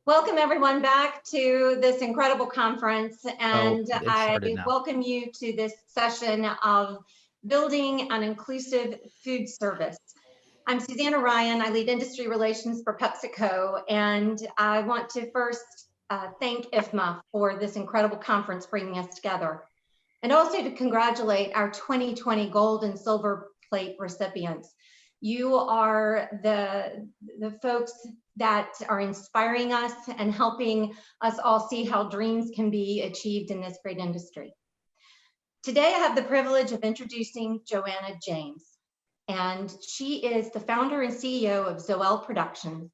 Welcome everyone back to this incredible conference, and I welcome you to this session of Building an Inclusive Food Service. I'm Susanna Ryan, I lead industry relations for PepsiCo, and I want to first thank IFMA for this incredible conference bringing us together, and also to congratulate our 2020 gold and silver plate recipients. You are the folks that are inspiring us and helping us all see how dreams can be achieved in this great industry. Today, I have the privilege of introducing Joanna James, and she is the founder and CEO of Zoel Productions,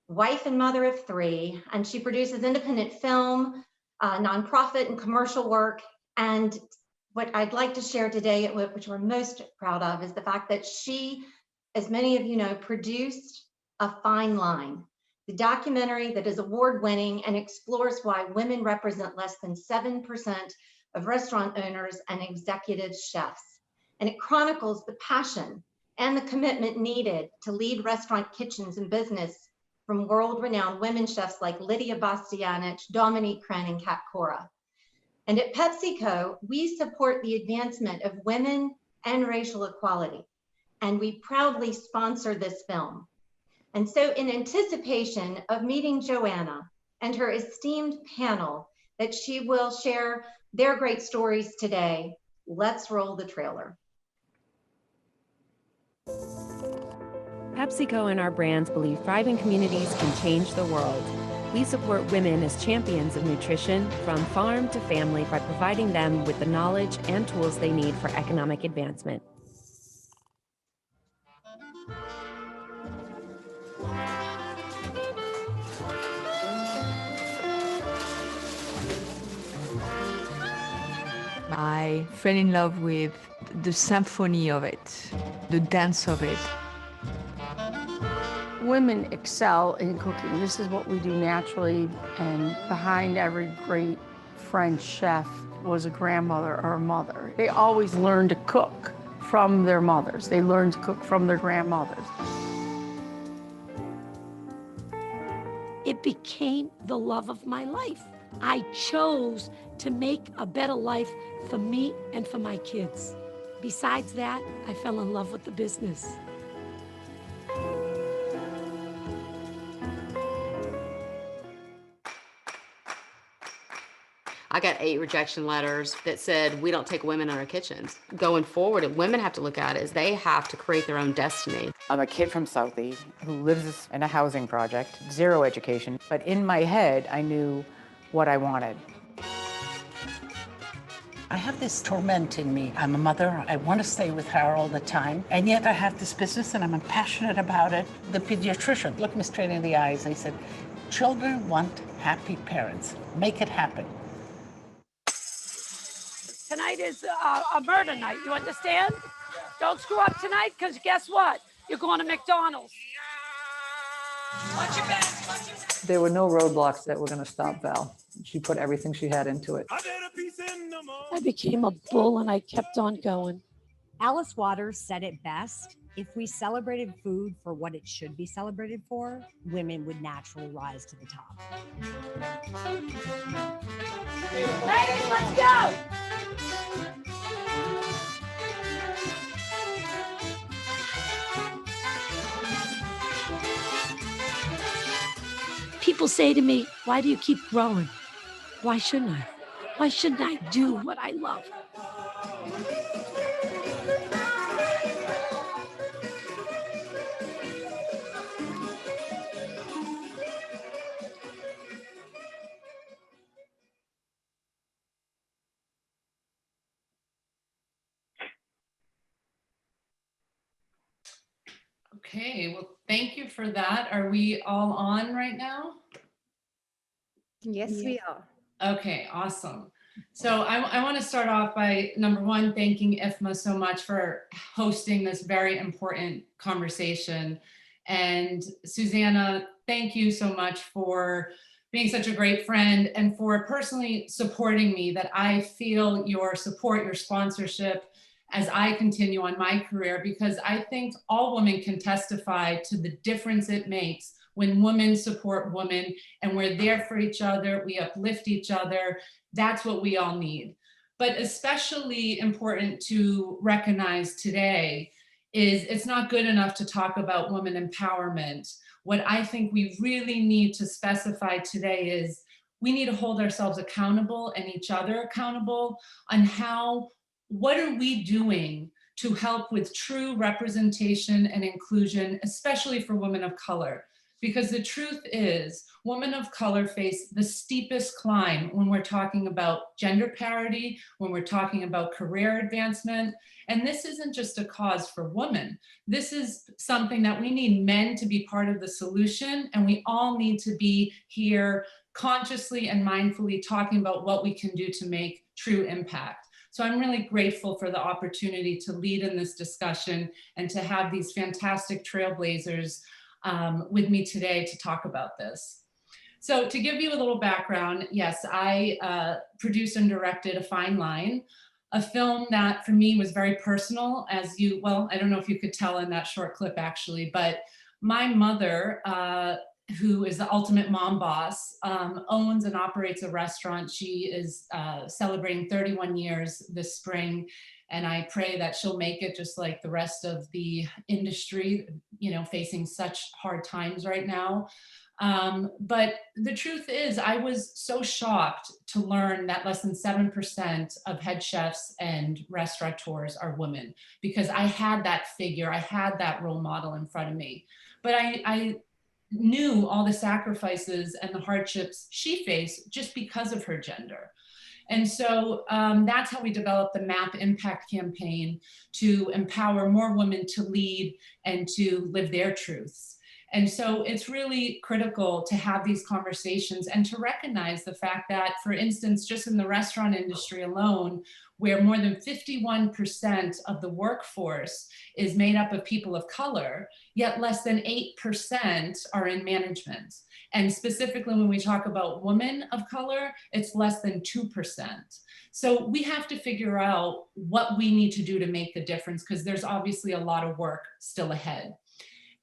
wife and mother of 3, and she produces independent film, nonprofit and commercial work. And what I'd like to share today, which we're most proud of, is the fact that she, as many of you know, produced A Fine Line, the documentary that is award-winning and explores why women represent less than 7% of restaurant owners and executive chefs. And it chronicles the passion and the commitment needed to lead restaurant kitchens and business from world-renowned women chefs like Lydia Bastianich, Dominique Crenn, and Kat Cora. And at PepsiCo, we support the advancement of women and racial equality, and we proudly sponsor this film. And so in anticipation of meeting Joanna and her esteemed panel that she will share their great stories today, let's roll the trailer. PepsiCo and our brands believe thriving communities can change the world. We support women as champions of nutrition from farm to family by providing them with the knowledge and tools they need for economic advancement. I fell in love with the symphony of it, the dance of it. Women excel in cooking. This is what we do naturally, and behind every great French chef was a grandmother or a mother. They always learned to cook from their mothers. They learned to cook from their grandmothers. It became the love of my life. I chose to make a better life for me and for my kids. Besides that, I fell in love with the business. I got 8 rejection letters that said, we don't take women in our kitchens. Going forward, and women have to look at it as they have to create their own destiny. I'm a kid from Southie who lives in a housing project, 0 education, but in my head, I knew what I wanted. I have this torment in me. I'm a mother, I want to stay with her all the time, and yet I have this business and I'm passionate about it. The pediatrician looked me straight in the eyes and he said, children want happy parents, make it happen. Tonight is a murder night, you understand? Don't screw up tonight, because guess what? You're going to McDonald's. Watch your back, watch your back. There were no roadblocks that were going to stop Val. She put everything she had into it. I became a bull and I kept on going. Alice Waters said it best. If we celebrated food for what it should be celebrated for, women would naturally rise to the top. Ladies, let's go! People say to me, why do you keep growing? Why shouldn't I? Why shouldn't I do what I love? Okay, well, thank you for that. Are we all on right now? Yes, we are. Okay, awesome. So I want to start off by, number one, thanking IFMA so much for hosting this very important conversation. And Susanna, thank you so much for being such a great friend and for personally supporting me, that I feel your support, your sponsorship, as I continue on my career, because I think all women can testify to the difference it makes when women support women and we're there for each other, we uplift each other. That's what we all need. But especially important to recognize today is it's not good enough to talk about women empowerment. What I think we really need to specify today is we need to hold ourselves accountable and each other accountable on what are we doing to help with true representation and inclusion, especially for women of color. Because the truth is, women of color face the steepest climb when we're talking about gender parity, when we're talking about career advancement. And this isn't just a cause for women. This is something that we need men to be part of the solution, and we all need to be here consciously and mindfully talking about what we can do to make true impact. So I'm really grateful for the opportunity to lead in this discussion and to have these fantastic trailblazers with me today to talk about this. So to give you a little background, yes, I produced and directed A Fine Line, a film that for me was very personal, well, I don't know if you could tell in that short clip actually, but my mother, who is the ultimate mom boss, owns and operates a restaurant. She is celebrating 31 years this spring. And I pray that she'll make it just like the rest of the industry, facing such hard times right now. But the truth is, I was so shocked to learn that less than 7% of head chefs and restaurateurs are women, because I had that figure, I had that role model in front of me. But I knew all the sacrifices and the hardships she faced just because of her gender. And so that's how we developed the MAPP Impact campaign to empower more women to lead and to live their truths. And so it's really critical to have these conversations and to recognize the fact that, for instance, just in the restaurant industry alone, where more than 51% of the workforce is made up of people of color, yet less than 8% are in management. And specifically when we talk about women of color, it's less than 2%. So we have to figure out what we need to do to make the difference, because there's obviously a lot of work still ahead.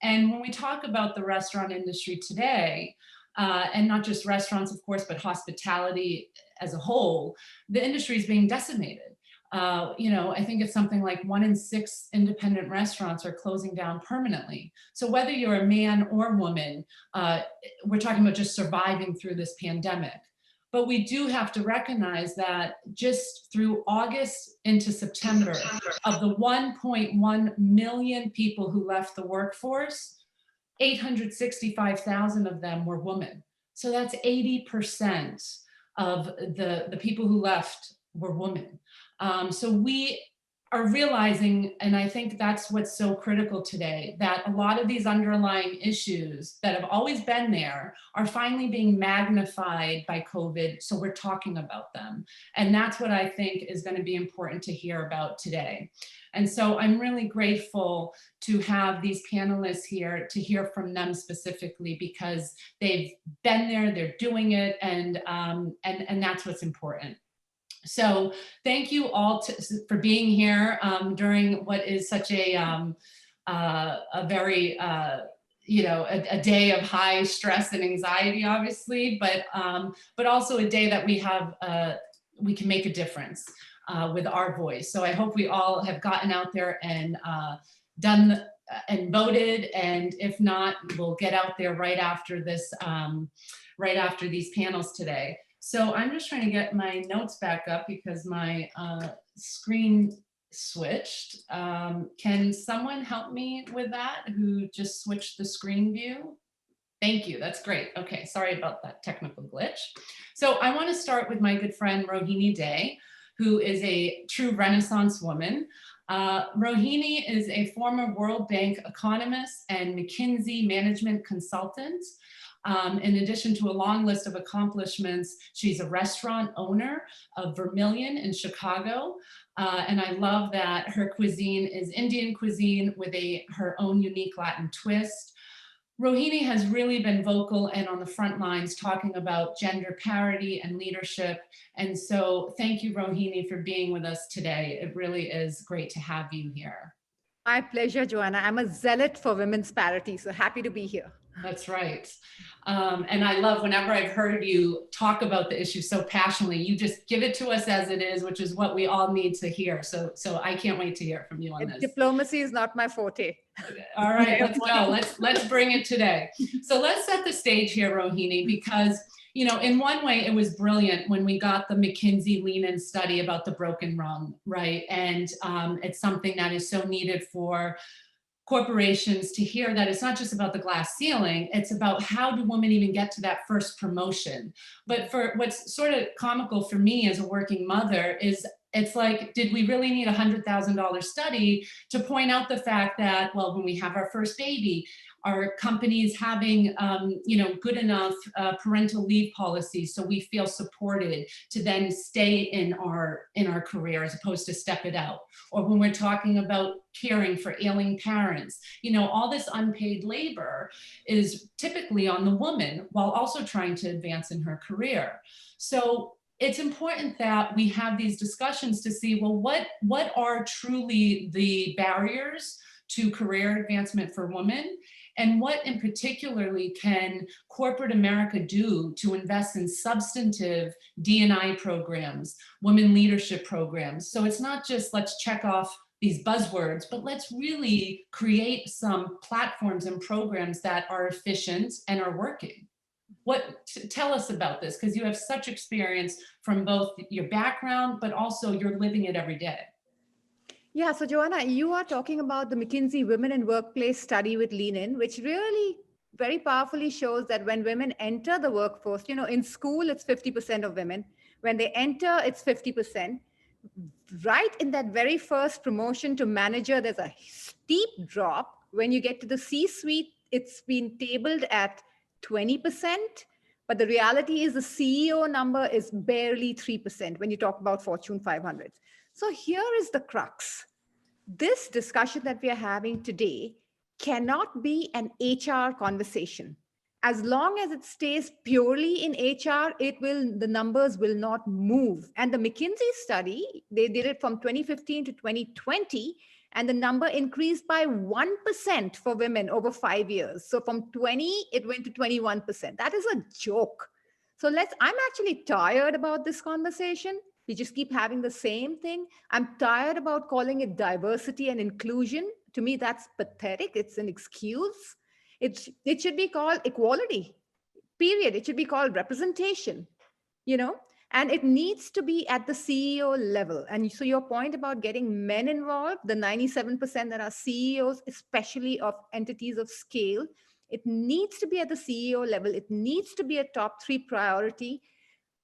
And when we talk about the restaurant industry today, and not just restaurants, of course, but hospitality as a whole, the industry is being decimated. I think it's something like 1 in 6 independent restaurants are closing down permanently. So whether you're a man or woman, we're talking about just surviving through this pandemic. But we do have to recognize that just through August into September, of the 1.1 million people who left the workforce, 865,000 of them were women. So that's 80% of the people who left were women. So we are realizing, and I think that's what's so critical today, that a lot of these underlying issues that have always been there are finally being magnified by COVID. So we're talking about them. And that's what I think is going to be important to hear about today. And so I'm really grateful to have these panelists here to hear from them specifically, because they've been there, they're doing it, and that's what's important. So thank you all for being here during what is such a very, a day of high stress and anxiety, obviously, but also a day that we can make a difference with our voice. So I hope we all have gotten out there and done and voted, and if not, we'll get out there right after this, right after these panels today. So I'm just trying to get my notes back up because my screen switched. Can someone help me with that, who just switched the screen view? Thank you, that's great. Okay, sorry about that technical glitch. So I want to start with my good friend Rohini Day, who is a true Renaissance woman. Rohini is a former World Bank economist and McKinsey management consultant. In addition to a long list of accomplishments, she's a restaurant owner of Vermilion in Chicago. And I love that her cuisine is Indian cuisine with her own unique Latin twist. Rohini has really been vocal and on the front lines talking about gender parity and leadership. And so thank you, Rohini, for being with us today. It really is great to have you here. My pleasure, Joanna. I'm a zealot for women's parity, so happy to be here. That's right. And I love whenever I've heard you talk about the issue so passionately, you just give it to us as it is, which is what we all need to hear. So I can't wait to hear from you on this. Diplomacy is not my forte. All right, let's go. Let's bring it today. So let's set the stage here, Rohini, because in one way it was brilliant when we got the McKinsey lean-in study about the broken rung, right? And it's something that is so needed for corporations to hear that it's not just about the glass ceiling, it's about how do women even get to that first promotion. But for what's sort of comical for me as a working mother is it's like, did we really need a $100,000 study to point out the fact that, well, when we have our first baby, are companies having, good enough parental leave policies so we feel supported to then stay in our career as opposed to step it out? Or when we're talking about caring for ailing parents, all this unpaid labor is typically on the woman while also trying to advance in her career. So it's important that we have these discussions to see, well, what are truly the barriers to career advancement for women? And what in particularly can corporate America do to invest in substantive D&I programs, women leadership programs? So it's not just let's check off these buzzwords, but let's really create some platforms and programs that are efficient and are working. Tell us about this, because you have such experience from both your background, but also you're living it every day. Yeah, so Joanna, you are talking about the McKinsey Women in Workplace study with Lean-In, which really very powerfully shows that when women enter the workforce, in school, it's 50% of women. When they enter, it's 50%. Right in that very first promotion to manager, there's a steep drop. When you get to the C-suite, it's been tabled at 20%. But the reality is the CEO number is barely 3% when you talk about Fortune 500. So here is the crux. This discussion that we are having today cannot be an HR conversation. As long as it stays purely in HR, the numbers will not move. And the McKinsey study, they did it from 2015 to 2020, and the number increased by 1% for women over 5 years. So from 20, it went to 21%. That is a joke. So I'm actually tired about this conversation. We just keep having the same thing. I'm tired about calling it diversity and inclusion. To me, that's pathetic. It's an excuse. It should be called equality, period. It should be called representation, and it needs to be at the CEO level. And so your point about getting men involved, the 97% that are CEOs, especially of entities of scale, it needs to be at the CEO level. It needs to be a top 3 priority.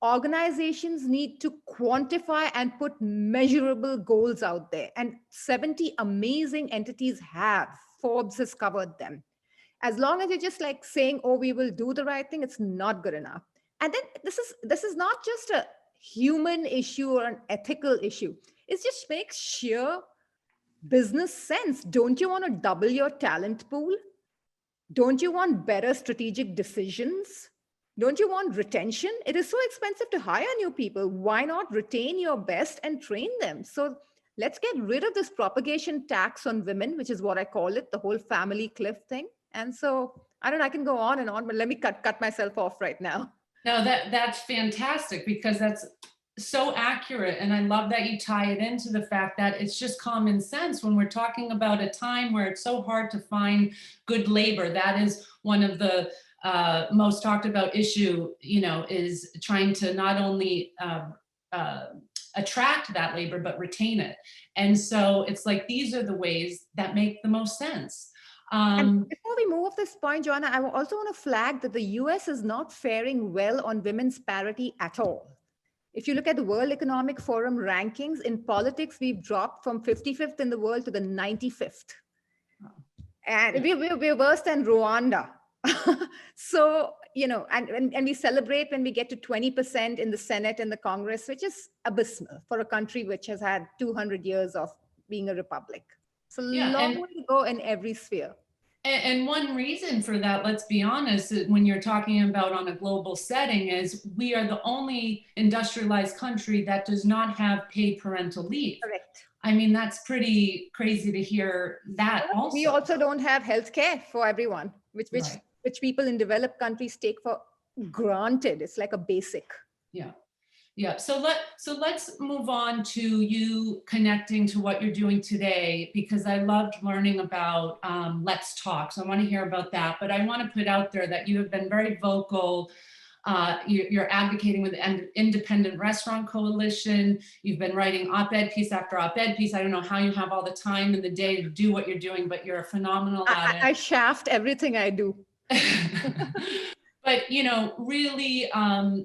Organizations need to quantify and put measurable goals out there. And 70 amazing entities have. Forbes has covered them. As long as you're just like saying, oh, we will do the right thing, it's not good enough. And then this is not just a human issue or an ethical issue. It just makes sheer business sense. Don't you want to double your talent pool? Don't you want better strategic decisions? Don't you want retention? It is so expensive to hire new people. Why not retain your best and train them? So let's get rid of this propagation tax on women, which is what I call it, the whole family cliff thing. And so I can go on and on, but let me cut myself off right now. No, that's fantastic, because that's so accurate. And I love that you tie it into the fact that it's just common sense when we're talking about a time where it's so hard to find good labor. That is one of the most talked about issue, is trying to not only attract that labor, but retain it. And so it's like, these are the ways that make the most sense. And before we move off this point, Joanna, I also want to flag that the US is not faring well on women's parity at all. If you look at the World Economic Forum rankings, in politics, we've dropped from 55th in the world to the 95th. And we're worse than Rwanda. So, and we celebrate when we get to 20% in the Senate and the Congress, which is abysmal for a country which has had 200 years of being a republic. So long way to go in every sphere. And one reason for that, let's be honest, when you're talking about on a global setting, is we are the only industrialized country that does not have paid parental leave. Correct. I mean, that's pretty crazy to hear that also. We also don't have healthcare for everyone, which which people in developed countries take for granted. It's like a basic. Yeah. Yeah, so let's move on to you connecting to what you're doing today, because I loved learning about Let's Talk. So I want to hear about that, but I want to put out there that you have been very vocal. You're advocating with the Independent Restaurant Coalition. You've been writing op-ed piece after op-ed piece. I don't know how you have all the time in the day to do what you're doing, but you're phenomenal at it. I shaft everything I do. But, you know, really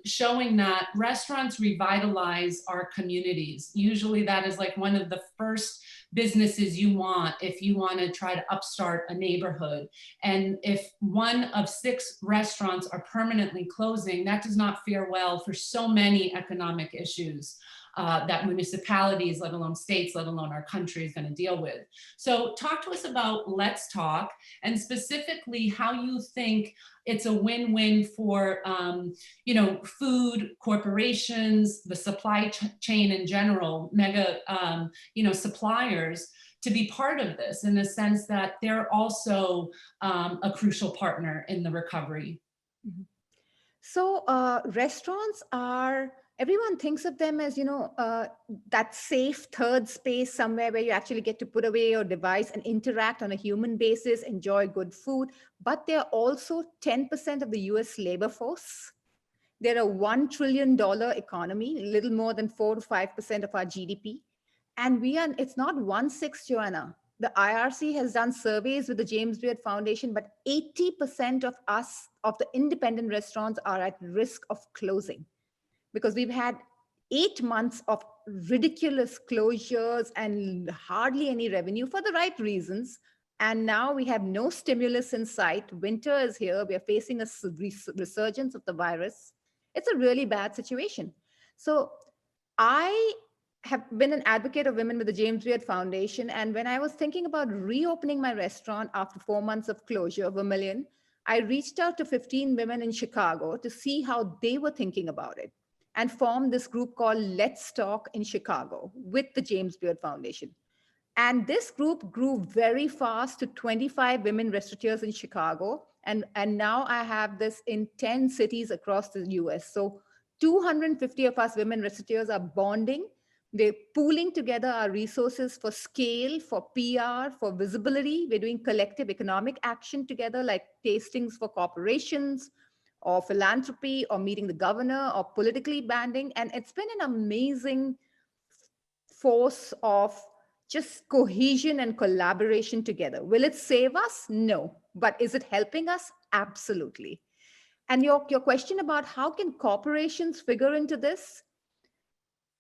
showing that restaurants revitalize our communities. Usually that is like one of the first businesses you want if you want to try to upstart a neighborhood. And if 1 of 6 restaurants are permanently closing, that does not fare well for so many economic issues that municipalities, let alone states, let alone our country is going to deal with. So talk to us about Let's Talk, and specifically how you think it's a win-win for, you know, food corporations, the supply chain in general, mega, you know, suppliers, to be part of this in the sense that they're also a crucial partner in the recovery. So restaurants are, everyone thinks of them as, you know, that safe third space somewhere where you actually get to put away your device and interact on a human basis, enjoy good food. But they're also 10% of the US labor force. They're a $1 trillion economy, a little more than 4 to 5% of our GDP. And it's not 1/6, Joanna. The IRC has done surveys with the James Beard Foundation, but 80% of us, of the independent restaurants, are at risk of closing, because we've had 8 months of ridiculous closures and hardly any revenue for the right reasons. And now we have no stimulus in sight. Winter is here. We are facing a resurgence of the virus. It's a really bad situation. So I have been an advocate of women with the James Beard Foundation. And when I was thinking about reopening my restaurant after 4 months of closure of Vermilion, I reached out to 15 women in Chicago to see how they were thinking about it, and formed this group called Let's Talk in Chicago with the James Beard Foundation. And this group grew very fast to 25 women restaurateurs in Chicago. And now I have this in 10 cities across the US. So 250 of us women restaurateurs are bonding. They're pooling together our resources for scale, for PR, for visibility. We're doing collective economic action together, like tastings for corporations, or philanthropy, or meeting the governor, or politically banding. And it's been an amazing force of just cohesion and collaboration together. Will it save us? No. But is it helping us? Absolutely. And your question about how can corporations figure into this?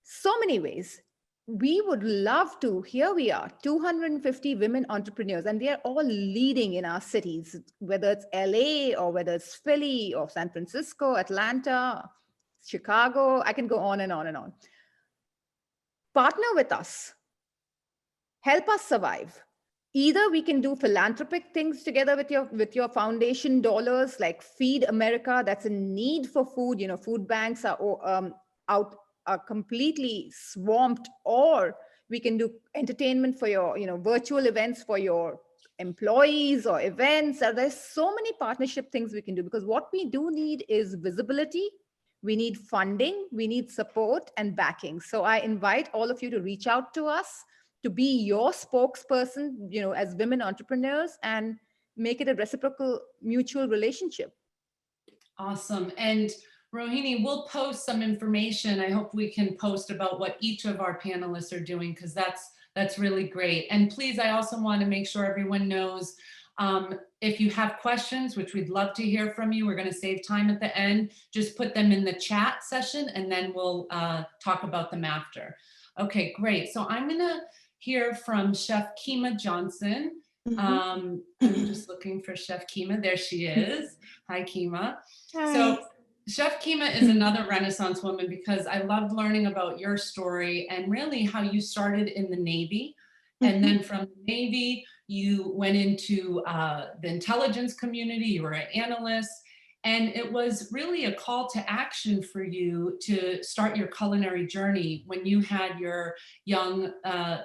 So many ways. We would love to. Here we are, 250 women entrepreneurs, and they are all leading in our cities, whether it's LA or whether it's Philly or San Francisco, Atlanta, Chicago. I can go on and on and on. Partner with us. Help us survive. Either we can do philanthropic things together with your foundation dollars, like Feed America, that's in need for food. You know, food banks are completely swamped, or we can do entertainment for your, you know, virtual events for your employees or events. There's so many partnership things we can do, because what we do need is visibility. We need funding, we need support and backing. So I invite all of you to reach out to us, to be your spokesperson, you know, as women entrepreneurs, and make it a reciprocal mutual relationship. Awesome. And Rohini, we'll post some information. I hope we can post about what each of our panelists are doing, because that's really great. And please, I also want to make sure everyone knows, if you have questions, which we'd love to hear from you, we're going to save time at the end, just put them in the chat session and then we'll talk about them after. Okay, great. So I'm going to hear from Chef Keema Johnson. I'm just looking for Chef Keema. There she is. Hi, Keema. Hi. So Chef Keema is another Renaissance woman, because I loved learning about your story and really how you started in the Navy. And then from the Navy, you went into the intelligence community, you were an analyst, and it was really a call to action for you to start your culinary journey when you had your young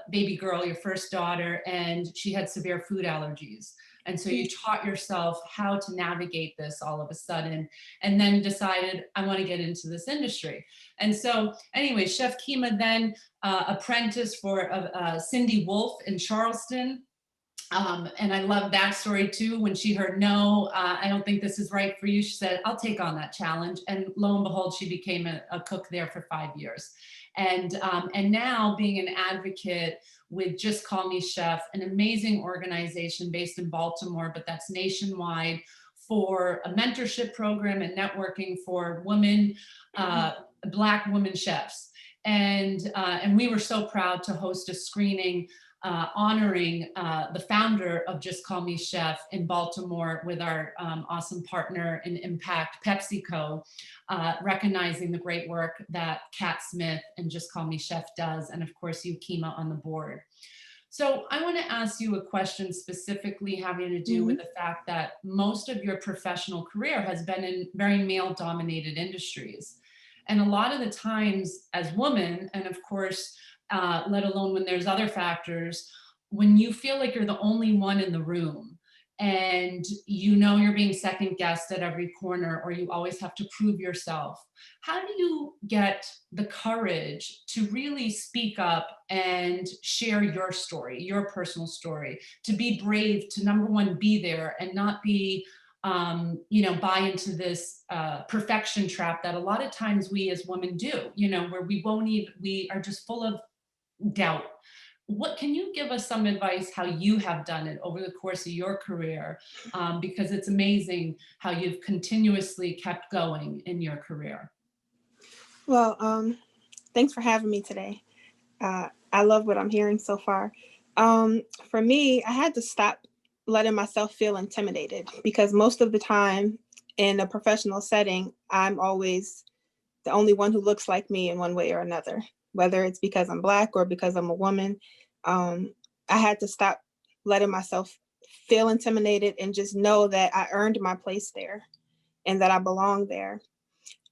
baby girl, your first daughter, and she had severe food allergies. And so you taught yourself how to navigate this all of a sudden, and then decided, I want to get into this industry. And so anyway, Chef Keema then apprenticed for Cindy Wolf in Charleston. And I love that story too. When she heard, no, I don't think this is right for you, she said, I'll take on that challenge. And lo and behold, she became a cook there for 5 years. And now being an advocate with Just Call Me Chef, an amazing organization based in Baltimore, but that's nationwide, for a mentorship program and networking for women, Black women chefs. And we were so proud to host a screening honoring the founder of Just Call Me Chef in Baltimore with our awesome partner in Impact, PepsiCo, recognizing the great work that Kat Smith and Just Call Me Chef does, and of course you, Keema, on the board. So I want to ask you a question specifically having to do with the fact that most of your professional career has been in very male-dominated industries. And a lot of the times as women, and of course, let alone when there's other factors, when you feel like you're the only one in the room and you know you're being second guessed at every corner, or you always have to prove yourself, how do you get the courage to really speak up and share your story, your personal story, to be brave, to number one, be there and not be buy into this perfection trap that a lot of times we as women do, where we are just full of doubt. What can you give us some advice how you have done it over the course of your career? Because it's amazing how you've continuously kept going in your career. Well, thanks for having me today. I love what I'm hearing so far. For me, I had to stop letting myself feel intimidated, because most of the time in a professional setting, I'm always the only one who looks like me in one way or another, whether it's because I'm Black or because I'm a woman. I had to stop letting myself feel intimidated and just know that I earned my place there and that I belong there.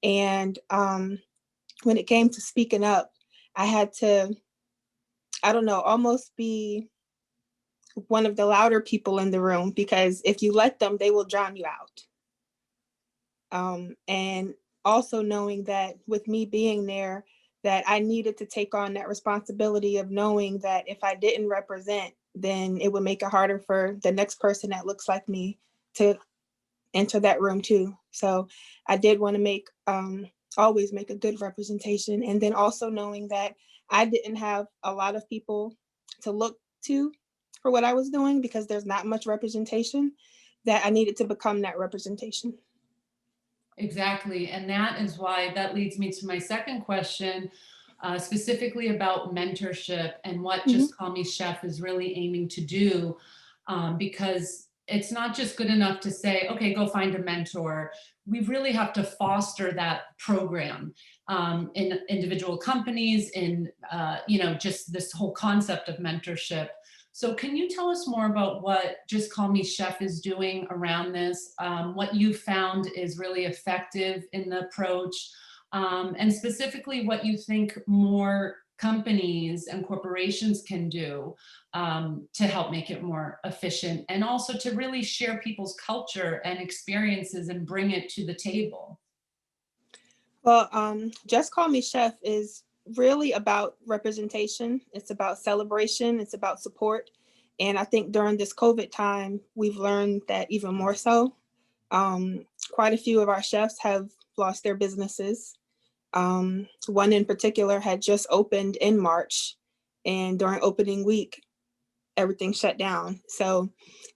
And when it came to speaking up, I had to, almost be one of the louder people in the room, because if you let them, they will drown you out. And also knowing that with me being there, that I needed to take on that responsibility of knowing that if I didn't represent, then it would make it harder for the next person that looks like me to enter that room too. So I did want to always make a good representation. And then also knowing that I didn't have a lot of people to look to for what I was doing, because there's not much representation, that I needed to become that representation. Exactly. And that is why that leads me to my second question, specifically about mentorship and what Just Call Me Chef is really aiming to do, because it's not just good enough to say, okay, go find a mentor. We really have to foster that program in individual companies, in just this whole concept of mentorship. So can you tell us more about what Just Call Me Chef is doing around this, what you found is really effective in the approach, and specifically what you think more companies and corporations can do to help make it more efficient, and also to really share people's culture and experiences and bring it to the table? Well, Just Call Me Chef is really about representation. It's about celebration. It's about support. And I think during this COVID time, we've learned that even more so. Quite a few of our chefs have lost their businesses. One in particular had just opened in March, and during opening week, everything shut down. So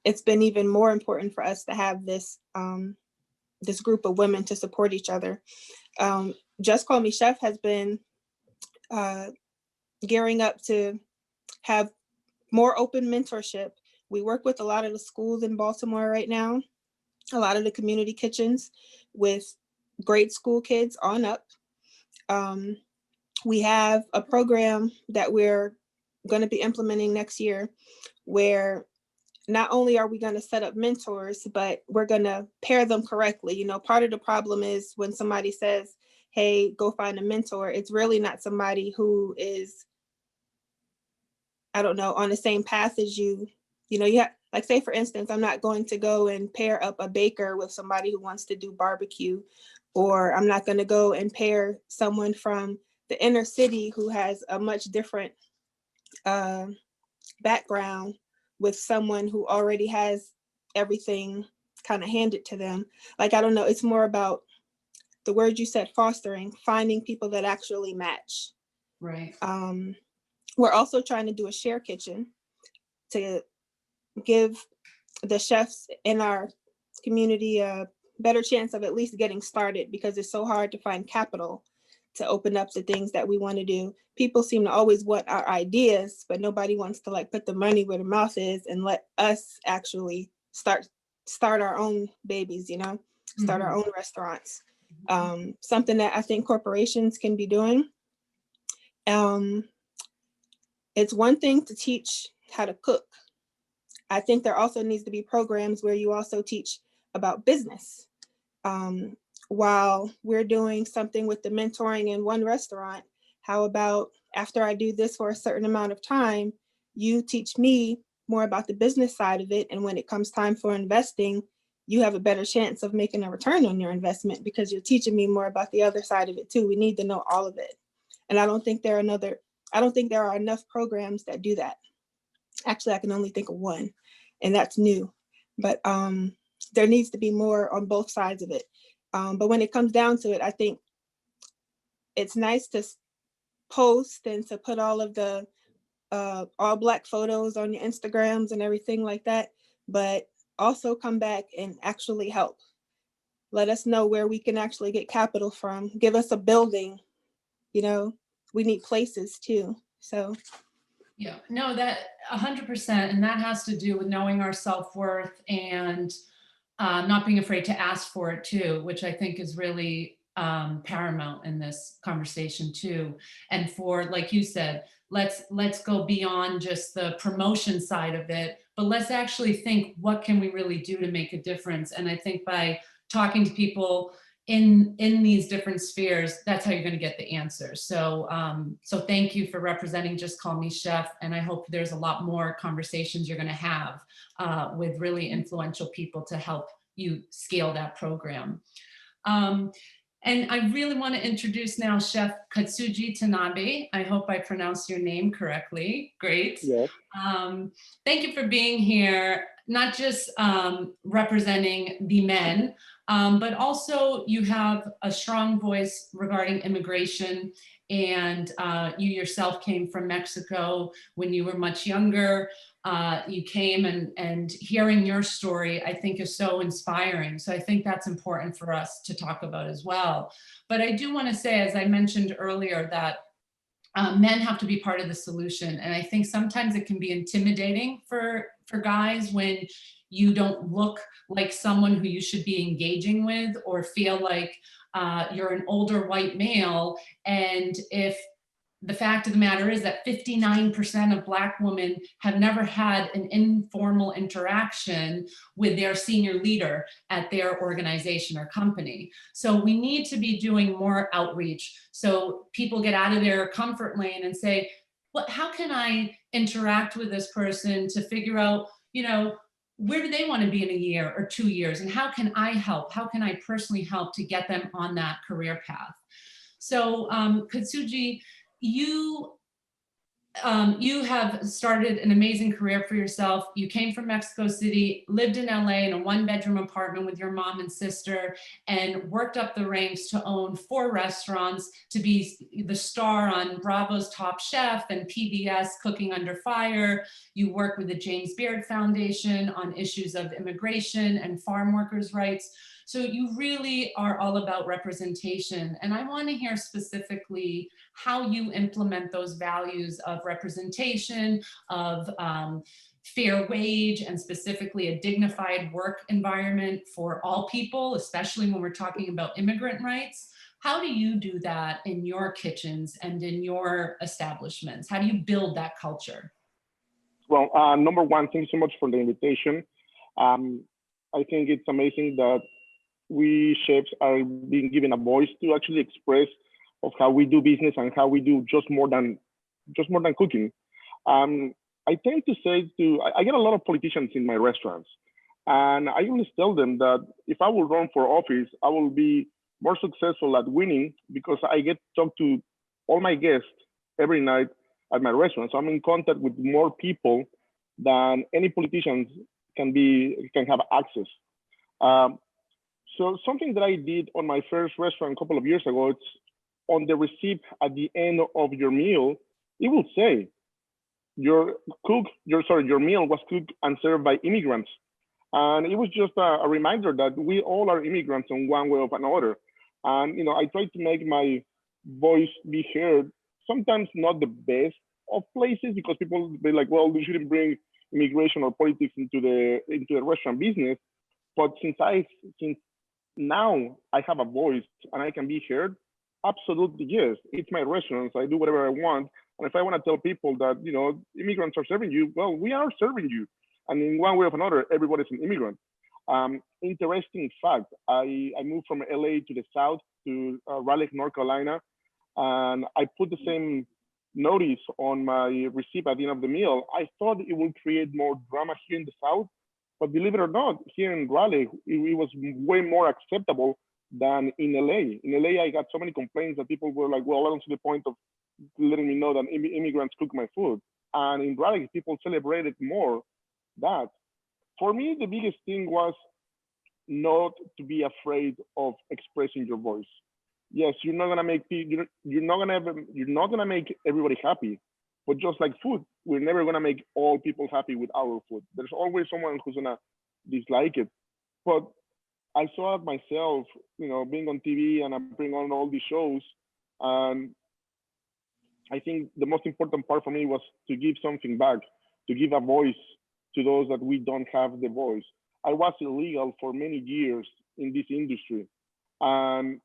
it's been even more important for us to have this group of women to support each other. Just Call Me Chef has been gearing up to have more open mentorship. We work with a lot of the schools in Baltimore right now, a lot of the community kitchens with grade school kids on up. We have a program that we're going to be implementing next year, where not only are we going to set up mentors, but we're going to pair them correctly. Part of the problem is when somebody says, hey, go find a mentor, it's really not somebody who is, on the same path as you. like say for instance, I'm not going to go and pair up a baker with somebody who wants to do barbecue, or I'm not going to go and pair someone from the inner city who has a much different background with someone who already has everything kind of handed to them. Like, I don't know, it's more about the word you said, fostering, finding people that actually match. Right. We're also trying to do a share kitchen to give the chefs in our community a better chance of at least getting started, because it's so hard to find capital to open up the things that we want to do. People seem to always want our ideas, but nobody wants to like put the money where the mouth is and let us actually start our own babies, you know, start our own restaurants. Something that I think corporations can be doing. It's one thing to teach how to cook. I think there also needs to be programs where you also teach about business. While we're doing something with the mentoring in one restaurant, how about after I do this for a certain amount of time, you teach me more about the business side of it. And when it comes time for investing, you have a better chance of making a return on your investment because you're teaching me more about the other side of it too. We need to know all of it. And I don't think there are enough programs that do that. Actually, I can only think of one, and that's new. But there needs to be more on both sides of it. But when it comes down to it, I think it's nice to post and to put all of the all Black photos on your Instagrams and everything like that, but also come back and actually help. Let us know where we can actually get capital from. Give us a building, you know, we need places too, so. Yeah, no, that 100%. And that has to do with knowing our self-worth and not being afraid to ask for it too, which I think is really paramount in this conversation too. And for, like you said, let's go beyond just the promotion side of it, but let's actually think, what can we really do to make a difference? And I think by talking to people in these different spheres, that's how you're going to get the answers. So so thank you for representing Just Call Me Chef, and I hope there's a lot more conversations you're going to have with really influential people to help you scale that program. And I really want to introduce now Chef Katsuji Tanabe. I hope I pronounced your name correctly. Great. Yes. Thank you for being here, not just representing the men, but also you have a strong voice regarding immigration, and you yourself came from Mexico when you were much younger. You came, and hearing your story, I think, is so inspiring. So I think that's important for us to talk about as well. But I do want to say, as I mentioned earlier, that men have to be part of the solution. And I think sometimes it can be intimidating for guys when you don't look like someone who you should be engaging with, or feel like you're an older white male. And if the fact of the matter is that 59% of Black women have never had an informal interaction with their senior leader at their organization or company. So we need to be doing more outreach so people get out of their comfort lane and say, well, how can I interact with this person to figure out, you know, where do they want to be in a year or 2 years? And how can I help? How can I personally help to get them on that career path? So Katsuji, you have started an amazing career for yourself. You came from Mexico City, lived in LA in a 1-bedroom apartment with your mom and sister, and worked up the ranks to own 4 restaurants, to be the star on Bravo's Top Chef and PBS Cooking Under Fire. You work with the James Beard Foundation on issues of immigration and farm workers' rights. So you really are all about representation. And I want to hear specifically how you implement those values of representation, of fair wage, and specifically a dignified work environment for all people, especially when we're talking about immigrant rights. How do you do that in your kitchens and in your establishments? How do you build that culture? Well, number one, thank you so much for the invitation. I think it's amazing that we chefs are being given a voice to actually express of how we do business and how we do just more than cooking. I tend to say I get a lot of politicians in my restaurants, and I always tell them that if I will run for office, I will be more successful at winning because I get to talk to all my guests every night at my restaurant. So I'm in contact with more people than any politicians can have access. So something that I did on my first restaurant a couple of years ago, it's on the receipt at the end of your meal, it will say your meal was cooked and served by immigrants. And it was just a reminder that we all are immigrants in one way or another. And I try to make my voice be heard. Sometimes not the best of places because people be like, well, you shouldn't bring immigration or politics into the restaurant business. But since now I have a voice and I can be heard, absolutely yes. It's my restaurant, so I do whatever I want. And if I want to tell people that immigrants are serving you, well, we are serving you. And in one way or another, everybody's an immigrant. Interesting fact, I moved from LA to the south to Raleigh, North Carolina, and I put the same notice on my receipt at the end of the meal. I thought it would create more drama here in the south, but believe it or not, here in Raleigh, it was way more acceptable than in LA. In LA, I got so many complaints that people were like, well, I don't see the point of letting me know that immigrants cook my food. And in Raleigh, people celebrated more that. For me, the biggest thing was not to be afraid of expressing your voice. Yes, you're not gonna make everybody happy, but just like food, we're never gonna make all people happy with our food. There's always someone who's gonna dislike it. But I saw it myself, being on TV and I bring on all these shows, and I think the most important part for me was to give something back, to give a voice to those that we don't have the voice. I was illegal for many years in this industry, and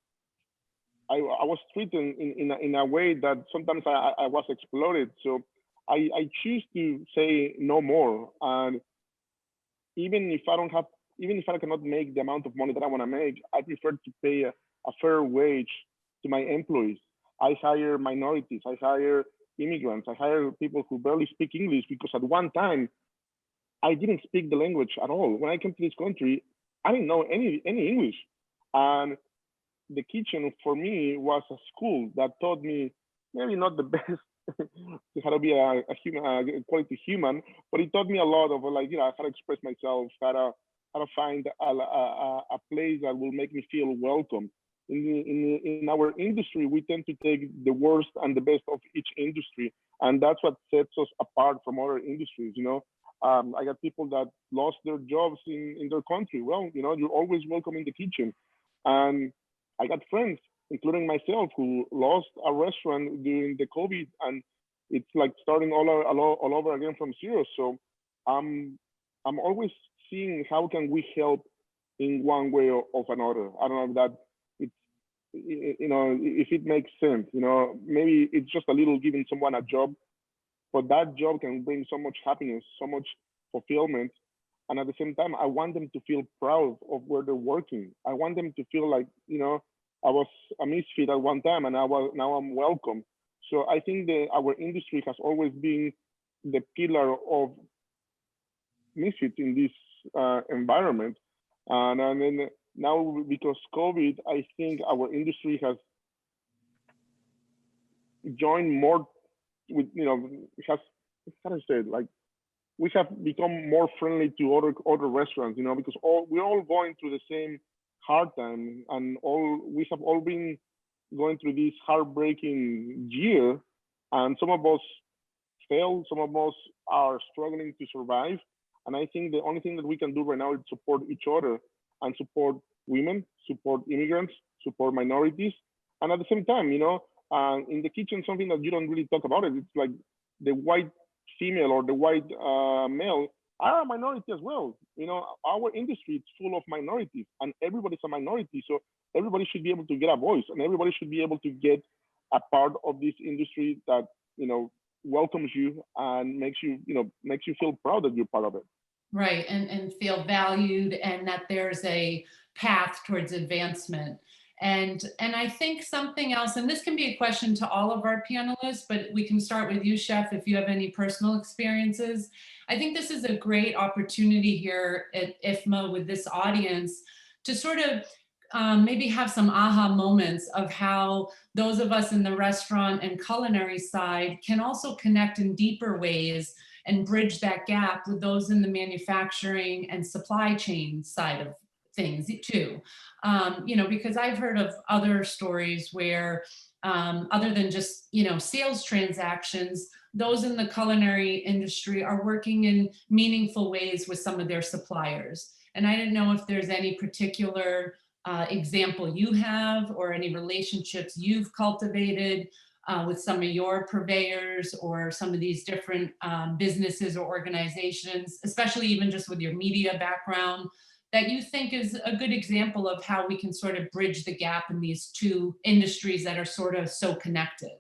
I was treated in a way that sometimes I was exploited. So I choose to say no more. And even if I cannot make the amount of money that I want to make, I prefer to pay a fair wage to my employees. I hire minorities, I hire immigrants, I hire people who barely speak English because at one time I didn't speak the language at all. When I came to this country, I didn't know any English. And the kitchen for me was a school that taught me maybe not the best how to be a quality human, but it taught me a lot of how to express myself, how to find a place that will make me feel welcome. In our industry, we tend to take the worst and the best of each industry, and that's what sets us apart from other industries. I got people that lost their jobs in their country. Well, you're always welcome in the kitchen. And I got friends, including myself, who lost a restaurant during the COVID, and it's like starting all over again from zero. So I'm always seeing how can we help in one way or another. I don't know if that if it makes sense. Maybe it's just a little giving someone a job, but that job can bring so much happiness, so much fulfillment. And at the same time, I want them to feel proud of where they're working. I want them to feel like, I was a misfit at one time and now I'm welcome. So I think our industry has always been the pillar of misfits in this environment. And then now because COVID, I think our industry has joined more with, has, how do I say it? Like, we have become more friendly to other restaurants, because we're all going through the same hard time, and we have all been going through this heartbreaking year, and some of us fail, some of us are struggling to survive. And I think the only thing that we can do right now is support each other and support women, support immigrants, support minorities. And at the same time, in the kitchen, something that you don't really talk about it's like the white female or the white male are a minority as well. Our industry is full of minorities, and everybody's a minority. So everybody should be able to get a voice, and everybody should be able to get a part of this industry that welcomes you and makes you feel proud that you're part of it. Right, and feel valued, and that there's a path towards advancement. And I think something else, and this can be a question to all of our panelists, but we can start with you, Chef, if you have any personal experiences. I think this is a great opportunity here at IFMA with this audience to sort of maybe have some aha moments of how those of us in the restaurant and culinary side can also connect in deeper ways and bridge that gap with those in the manufacturing and supply chain side of things too. You know, because I've heard of other stories where other than just, you know, sales transactions, those in the culinary industry are working in meaningful ways with some of their suppliers. And I didn't know if there's any particular example you have or any relationships you've cultivated with some of your purveyors or some of these different businesses or organizations, especially even just with your media background, that you think is a good example of how we can sort of bridge the gap in these two industries that are sort of so connected?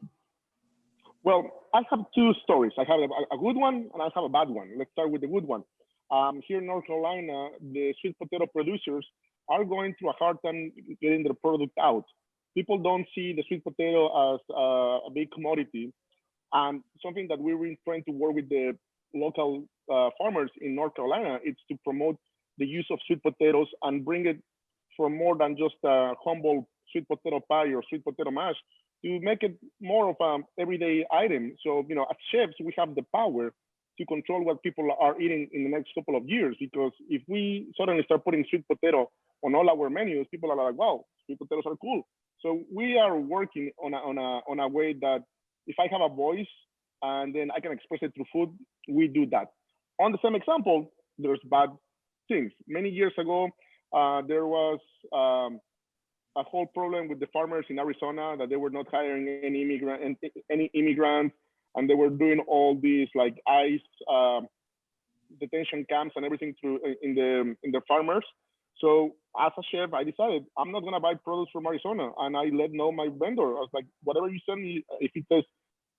Well, I have two stories. I have a good one and I have a bad one. Let's start with the good one. Here in North Carolina, the sweet potato producers are going through a hard time getting their product out. People don't see the sweet potato as a big commodity. And something that we're really trying to work with the local farmers in North Carolina is to promote the use of sweet potatoes and bring it from more than just a humble sweet potato pie or sweet potato mash to make it more of an everyday item. So, you know, as chefs, we have the power to control what people are eating in the next couple of years, because if we suddenly start putting sweet potato on all our menus, people are like, wow, sweet potatoes are cool. So we are working on a way that if I have a voice and then I can express it through food, we do that. On the same example, there's bad things. Many years ago, there was a whole problem with the farmers in Arizona that they were not hiring any immigrants, and they were doing all these like ICE detention camps and everything through in the farmers. So as a chef, I decided I'm not gonna buy products from Arizona, and I let know my vendor. I was like, whatever you send me, if it says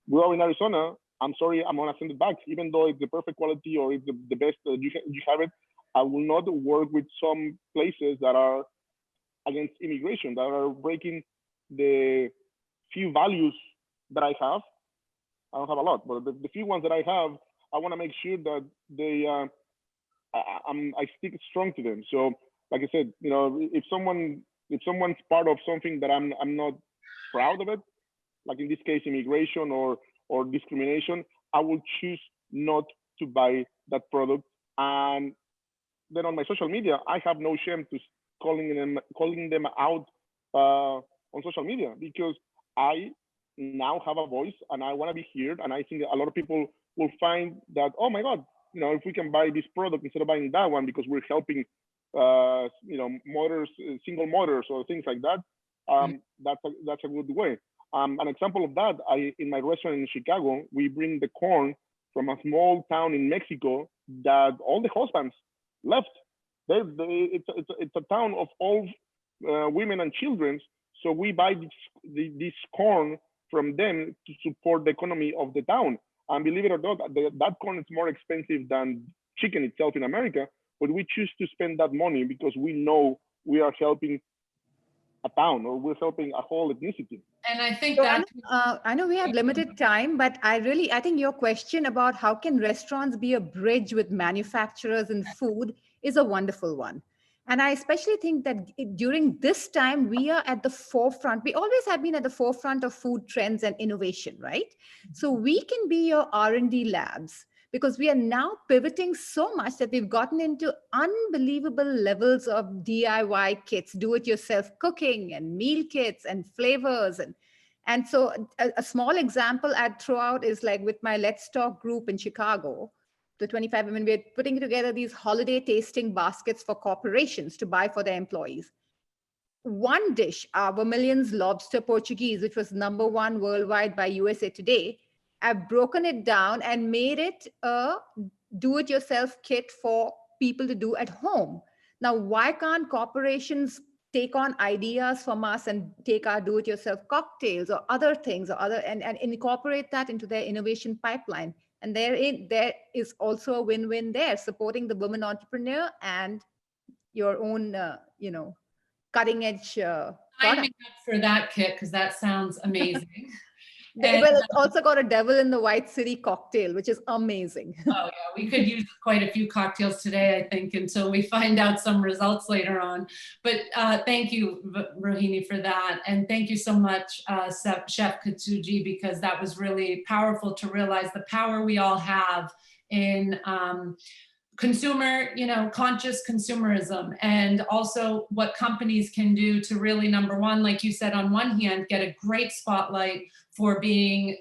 grow in Arizona, I'm sorry, I'm gonna send it back, even though it's the perfect quality or it's the best you have it. I will not work with some places that are against immigration, that are breaking the few values that I have. I don't have a lot, but the few ones that I have, I want to make sure that they, I stick strong to them. So, like I said, you know, if someone's part of something that I'm not proud of it, like in this case, immigration or discrimination, I will choose not to buy that product. And then on my social media, I have no shame to calling them out on social media, because I now have a voice and I want to be heard. And I think a lot of people will find that, oh my God, you know, if we can buy this product instead of buying that one because we're helping, you know, mothers, single mothers or things like that, that's a good way. An example of that, in my restaurant in Chicago, we bring the corn from a small town in Mexico that all the husbands left. It's a town of all women and children. So we buy this corn from them to support the economy of the town. And believe it or not, that corn is more expensive than chicken itself in America, but we choose to spend that money because we know we are helping a town, or we're helping a whole ethnicity. And I think So that I know we have limited time, but I think your question about how can restaurants be a bridge with manufacturers and food is a wonderful one. And I especially think that during this time, we are at the forefront. We always have been at the forefront of food trends and innovation, right? So we can be your R&D labs, because we are now pivoting so much that we've gotten into unbelievable levels of DIY kits, do-it-yourself cooking and meal kits and flavors. And so a small example I'd throw out is like with my Let's Talk group in Chicago, the 25 women, we're putting together these holiday tasting baskets for corporations to buy for their employees. One dish, our Vermilion's Lobster Portuguese, which was #1 worldwide by USA Today, I've broken it down and made it a do-it-yourself kit for people to do at home. Now, why can't corporations take on ideas from us and take our do-it-yourself cocktails or other things and incorporate that into their innovation pipeline? And there is also a win-win there, supporting the woman entrepreneur and your own, cutting edge Sign me up for that kit because that sounds amazing. Well, it's also got a Devil in the White City cocktail, which is amazing. Oh yeah, we could use quite a few cocktails today, I think, until we find out some results later on. But thank you, Rohini, for that. And thank you so much, Chef Katsuji, because that was really powerful to realize the power we all have in consumer, conscious consumerism, and also what companies can do to really, number one, like you said, on one hand, get a great spotlight for being,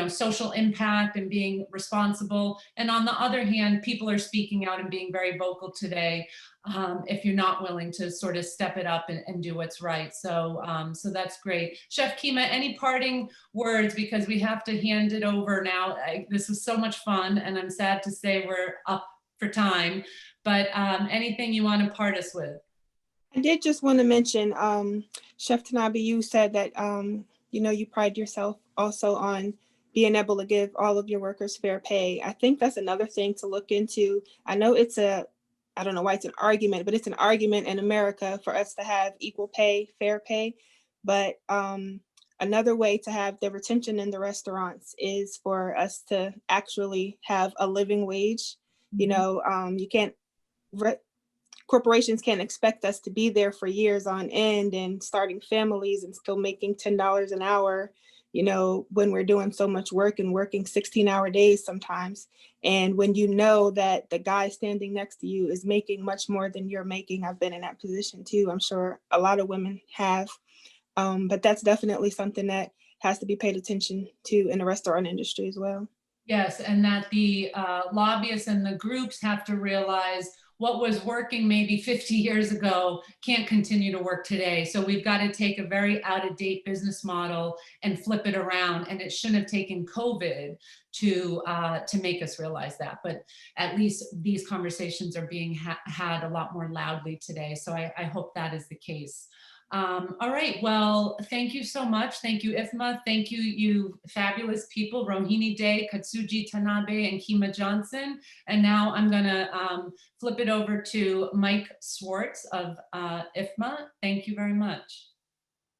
social impact and being responsible. And on the other hand, people are speaking out and being very vocal today if you're not willing to sort of step it up and do what's right. So, so that's great. Chef Keema, any parting words, because we have to hand it over now. This was so much fun, and I'm sad to say we're up for time, but anything you want to part us with? I did just want to mention, Chef Tanabe, you said that, you pride yourself also on being able to give all of your workers fair pay. I think that's another thing to look into. I know I don't know why it's an argument, but it's an argument in America for us to have equal pay, fair pay. But another way to have the retention in the restaurants is for us to actually have a living wage. You can't, corporations can't expect us to be there for years on end and starting families and still making $10 an hour, when we're doing so much work and working 16-hour days sometimes. And when you know that the guy standing next to you is making much more than you're making, I've been in that position too. I'm sure a lot of women have, but that's definitely something that has to be paid attention to in the restaurant industry as well. Yes, and that the lobbyists and the groups have to realize what was working maybe 50 years ago can't continue to work today. So we've got to take a very out-of-date business model and flip it around. And it shouldn't have taken COVID to make us realize that. But at least these conversations are being had a lot more loudly today. So I hope that is the case. All right, well, thank you so much. Thank you, IFMA. Thank you, you fabulous people, Rohini Day, Katsuji Tanabe, and Keema Johnson. And now I'm gonna flip it over to Mike Swartz of IFMA. Thank you very much.